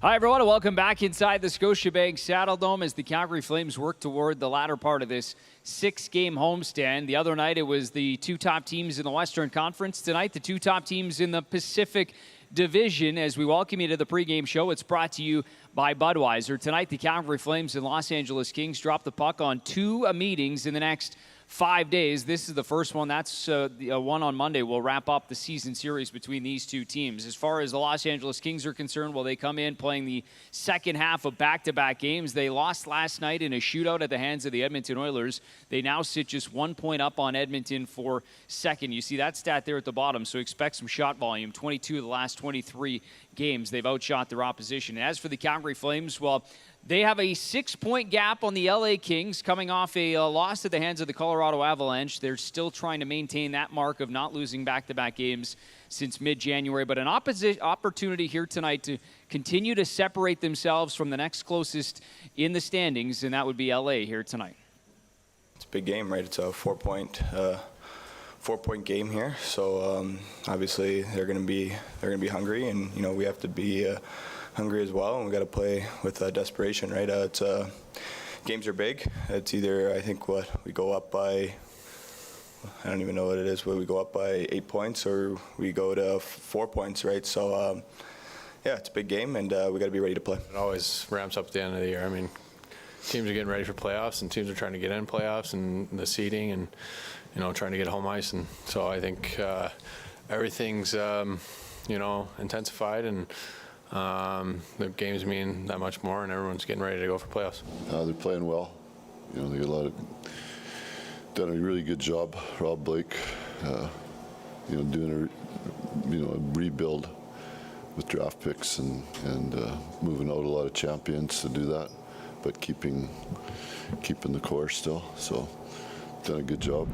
Hi, everyone, and welcome back inside the Scotiabank Saddledome as the Calgary Flames work toward the latter part of this 6-game homestand. The other night, it was the two top teams in the Western Conference. Tonight, the two top teams in the Pacific Division. As we welcome you to the pregame show, it's brought to you by Budweiser. Tonight, the Calgary Flames and Los Angeles Kings drop the puck on two meetings in the next 5 days. This is the first one. That's the one on Monday. We'll wrap up the season series between these two teams. As far as the Los Angeles Kings are concerned, well, they come in playing the second half of back-to-back games. They lost last night in a shootout at the hands of the Edmonton Oilers. They now sit just 1 point up on Edmonton for second. You see that stat there at the bottom, so expect some shot volume. 22 of the last 23 games, they've outshot their opposition. As for the Calgary Flames, well, they have a 6-point gap on the LA Kings coming off a loss at the hands of the Colorado Avalanche. They're still trying to maintain that mark of not losing back-to-back games since mid-January, but an opportunity here tonight to continue to separate themselves from the next closest in the standings, and that would be LA here tonight. It's a big game, right? It's a four-point game here, so obviously they're going to be hungry, and we have to be hungry as well, and we got to play with desperation, right? Games are big. It's either, I think, we go up by, I don't even know what it is, where we go up by 8 points or we go to 4 points, right? So, yeah, it's a big game, and we got to be ready to play. It always ramps up at the end of the year. I mean, teams are getting ready for playoffs, and teams are trying to get in playoffs and the seeding and, trying to get home ice. And so I think everything's, intensified, and the games mean that much more, and everyone's getting ready to go for playoffs. They're playing well. They got done a really good job. Rob Blake, doing a rebuild with draft picks and moving out a lot of champions to do that, but keeping the core still. So, done a good job.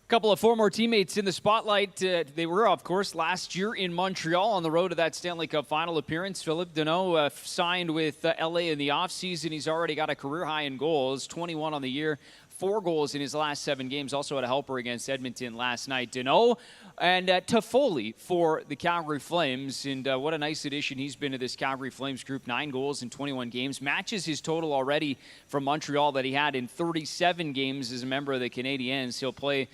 Couple of former teammates in the spotlight. They were, of course, last year in Montreal on the road to that Stanley Cup final appearance. Philippe Deneau signed with LA in the offseason. He's already got a career high in goals, 21 on the year, 4 goals in his last 7 games. Also had a helper against Edmonton last night. Deneau and Toffoli for the Calgary Flames. And what a nice addition he's been to this Calgary Flames group. 9 goals in 21 games. Matches his total already from Montreal that he had in 37 games as a member of the Canadiens. He'll play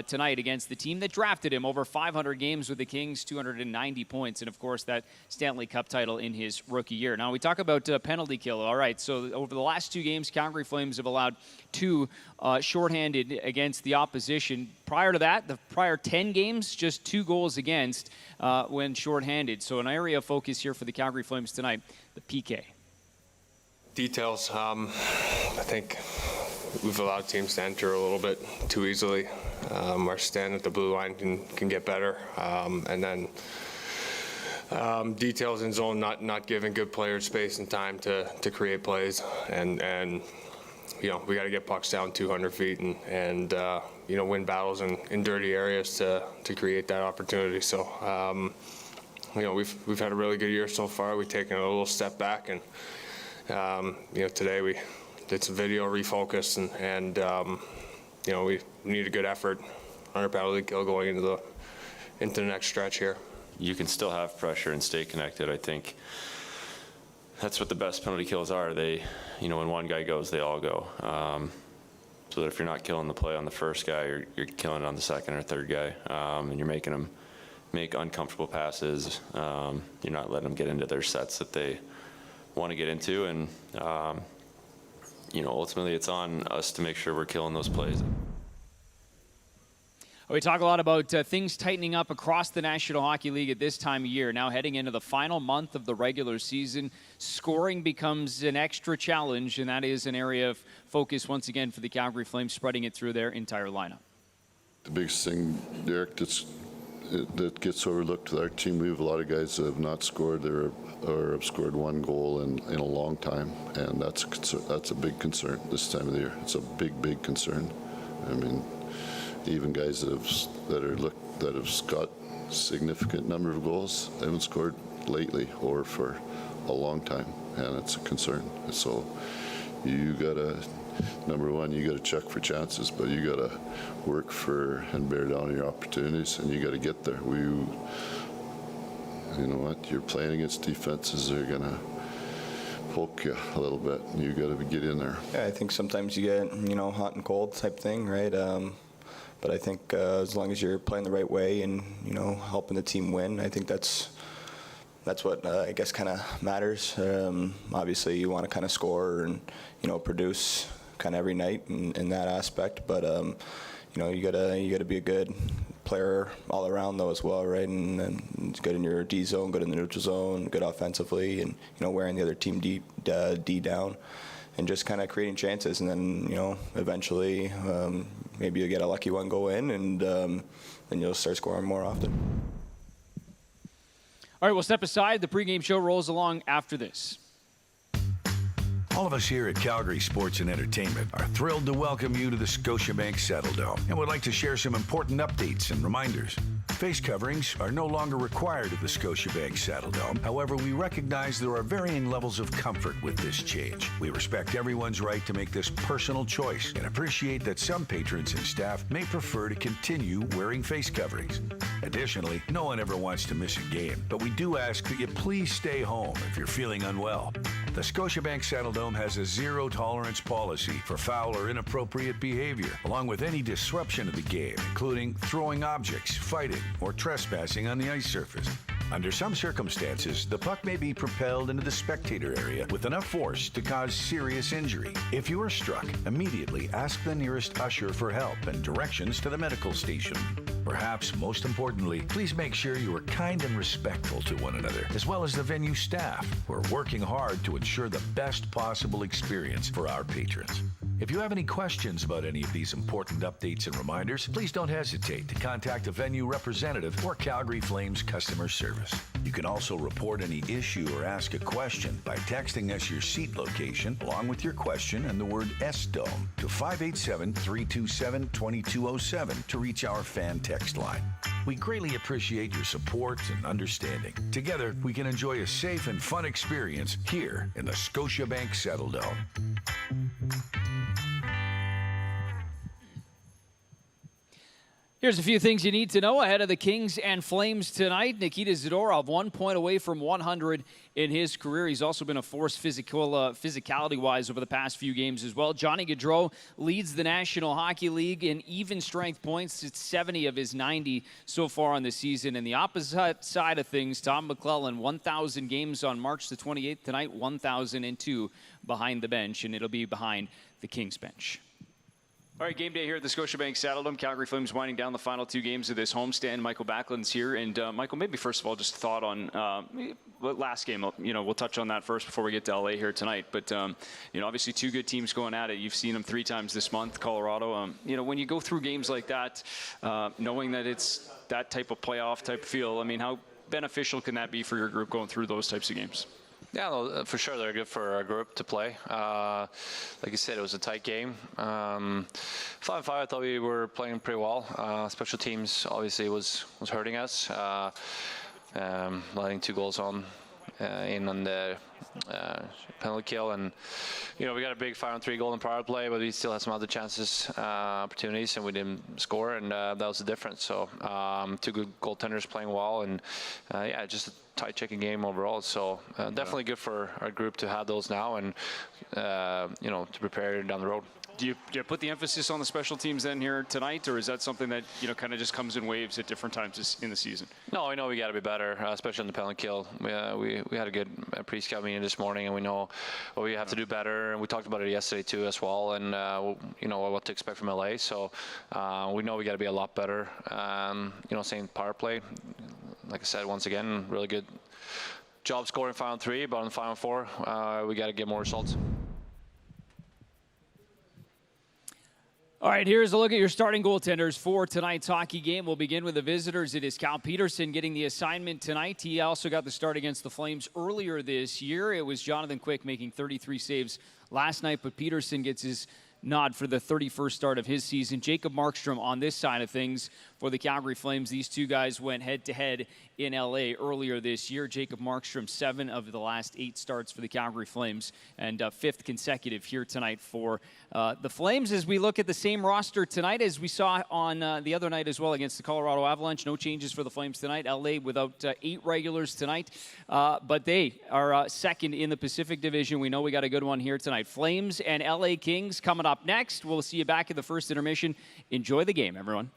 tonight against the team that drafted him. Over 500 games with the Kings, 290 points. And, of course, that Stanley Cup title in his rookie year. Now, we talk about penalty kill. All right, so over the last 2 games, Calgary Flames have allowed 2 shorthanded against the opposition. Prior to that, the prior 10 games, just 2 goals against when shorthanded. So an area of focus here for the Calgary Flames tonight, the PK. Details, I think we've allowed teams to enter a little bit too easily. Our stand at the blue line can get better. And then details in zone, not giving good players space and time to create plays. And we got to get pucks down 200 feet and win battles in dirty areas to create that opportunity. So, we've had a really good year so far. We've taken a little step back, and today we did some video refocus, and we need a good effort on our penalty kill going into the next stretch here. You can still have pressure and stay connected. I think that's what the best penalty kills are. They, when one guy goes, they all go. So that if you're not killing the play on the first guy, you're killing it on the second or third guy, and you're making them make uncomfortable passes. You're not letting them get into their sets that they want to get into, and ultimately it's on us to make sure we're killing those plays. We talk a lot about things tightening up across the National Hockey League at this time of year. Now heading into the final month of the regular season, scoring becomes an extra challenge, and that is an area of focus once again for the Calgary Flames, spreading it through their entire lineup. The biggest thing, Derek, that gets overlooked with our team, we have a lot of guys that have not scored or have scored 1 goal in a long time, and that's a big concern this time of the year. It's a big concern. I mean, even guys that have got significant number of goals, they haven't scored lately or for a long time, and it's a concern. So you gotta, number one, you gotta check for chances, but you gotta work for and bear down your opportunities, and you gotta get there. you know what, you're playing against defenses that are going to poke you a little bit. You got to get in there. Yeah, I think sometimes you get, hot and cold type thing, right? But I think as long as you're playing the right way and, helping the team win, I think that's what I guess kind of matters. Obviously, you want to kind of score and, produce kind of every night in that aspect. But, you gotta be a good player all around though as well, right? And good in your D zone, good in the neutral zone, good offensively, and wearing the other team D down, and just kind of creating chances. And then eventually maybe you'll get a lucky one go in, and then you'll start scoring more often. All right, we'll step aside. The pregame show rolls along after this. All of us here at Calgary Sports and Entertainment are thrilled to welcome you to the Scotiabank Saddledome and would like to share some important updates and reminders. Face coverings are no longer required at the Scotiabank Saddledome. However, we recognize there are varying levels of comfort with this change. We respect everyone's right to make this personal choice and appreciate that some patrons and staff may prefer to continue wearing face coverings. Additionally, no one ever wants to miss a game, but we do ask that you please stay home if you're feeling unwell. The Scotiabank Saddledome has a zero-tolerance policy for foul or inappropriate behavior, along with any disruption of the game, including throwing objects, fighting, or trespassing on the ice surface. Under some circumstances, the puck may be propelled into the spectator area with enough force to cause serious injury. If you are struck, immediately ask the nearest usher for help and directions to the medical station. Perhaps most importantly, please make sure you are kind and respectful to one another, as well as the venue staff, who are working hard to ensure the best possible experience for our patrons. If you have any questions about any of these important updates and reminders, please don't hesitate to contact a venue representative or Calgary Flames customer service. You can also report any issue or ask a question by texting us your seat location along with your question and the word S-Dome to 587-327-2207 to reach our fan text line. We greatly appreciate your support and understanding. Together, we can enjoy a safe and fun experience here in the Scotiabank Saddledome. Here's a few things you need to know ahead of the Kings and Flames tonight. Nikita Zadorov, 1 point away from 100 in his career. He's also been a force physicality-wise over the past few games as well. Johnny Gaudreau leads the National Hockey League in even strength points. It's 70 of his 90 so far on the season. And the opposite side of things, Tom McClellan, 1,000 games on March the 28th. Tonight, 1,002 behind the bench, and it'll be behind the Kings bench. All right, game day here at the Scotiabank Saddledome. Calgary Flames winding down the final two games of this homestand. Michael Backlund's here. And, Michael, maybe first of all, just a thought on last game. We'll touch on that first before we get to LA here tonight. But, obviously two good teams going at it. You've seen them 3 times this month, Colorado. When you go through games like that, knowing that it's that type of playoff type feel, how beneficial can that be for your group going through those types of games? Yeah, no, for sure. They're good for our group to play. Like you said, it was a tight game. 5-5, I thought we were playing pretty well. Special teams obviously was hurting us. Letting 2 goals in on the penalty kill, and we got a big 5-on-3 goal in power play, but we still had some other chances, opportunities, and we didn't score, and that was the difference. So 2 good goaltenders playing well, and just a tight checking game overall. So definitely good for our group to have those now, and to prepare down the road. Do you put the emphasis on the special teams then here tonight, or is that something that kind of just comes in waves at different times in the season? No, I know we got to be better, especially on the penalty kill. We had a good pre-scout meeting this morning, and we know what we have to do better. And we talked about it yesterday too, as well. And what to expect from LA. So we know we got to be a lot better. Same power play. Like I said, once again, really good job scoring 5-on-3, but on the 5-on-4, we got to get more results. All right, here's a look at your starting goaltenders for tonight's hockey game. We'll begin with the visitors. It is Cal Peterson getting the assignment tonight. He also got the start against the Flames earlier this year. It was Jonathan Quick making 33 saves last night, but Peterson gets his nod for the 31st start of his season. Jacob Markstrom on this side of things for the Calgary Flames. These two guys went head-to-head in LA earlier this year. Jacob Markstrom, 7 of the last 8 starts for the Calgary Flames, and 5th consecutive here tonight for the Flames. As we look at the same roster tonight as we saw on the other night as well against the Colorado Avalanche, no changes for the Flames tonight. LA without 8 regulars tonight, but they are second in the Pacific Division. We know we got a good one here tonight. Flames and LA Kings coming up next. We'll see you back at the first intermission. Enjoy the game, everyone.